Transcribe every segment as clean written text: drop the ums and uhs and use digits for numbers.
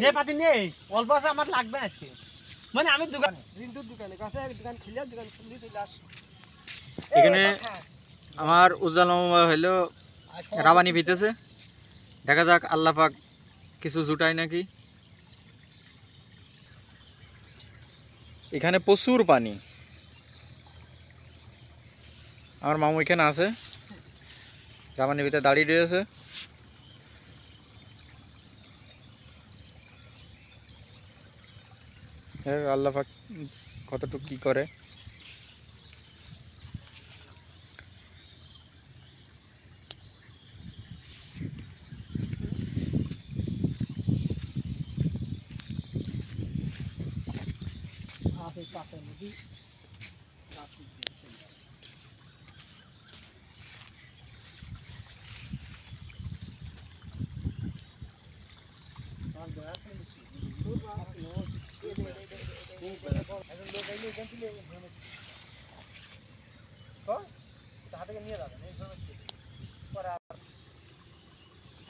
নে পাতি নেই অল্প আছে আমার লাগবে আজকে মানে আমি দোকান রিন্টুর দোকানে কাছে এক দোকান খুলে দোকান খুলে চলে আস এখানে আমার উজ্জ্বল মামা হইলো রাবানি ভিতেছে দেখা যাক আল্লাহ পাক কিছু জুটায় নাকি এখানে প্রচুর পানি আমার মামু এখানে আছে রাবানির ভিতরে দাঁড়িয়ে রয়েছে আল্লাহ পাক কতটুকু কি করে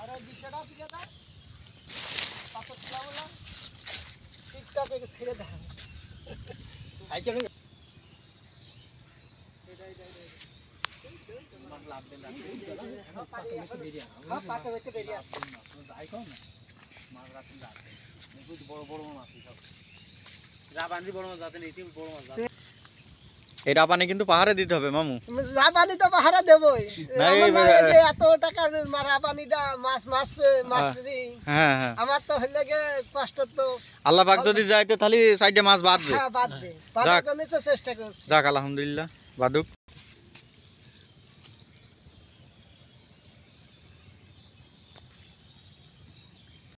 আরে দিশাটা দিকে দাও পাথর ছিল বলা ঠিকঠাক করে ছেড়ে দাও সাইকেল পাকে হইতে বেরিয়ে রাবানি বড় মাছ যাতে নেই বড় মাছ এই রাবানি কিন্তু পাহাড়ে দিতে হবে মামু রাবানি তো পাহারা দেবই না, এত টাকার রাবানিটা মাছ মাছ মাছ হ্যাঁ হ্যাঁ আমার তো হইলে কষ্ট তো আল্লাহ পাক যদি যায় তো তাহলে সাইডে মাছ বাঁধবে হ্যাঁ বাঁধবে বাঁধার জন্য তো চেষ্টা করছি যাক আলহামদুলিল্লাহ বাদুক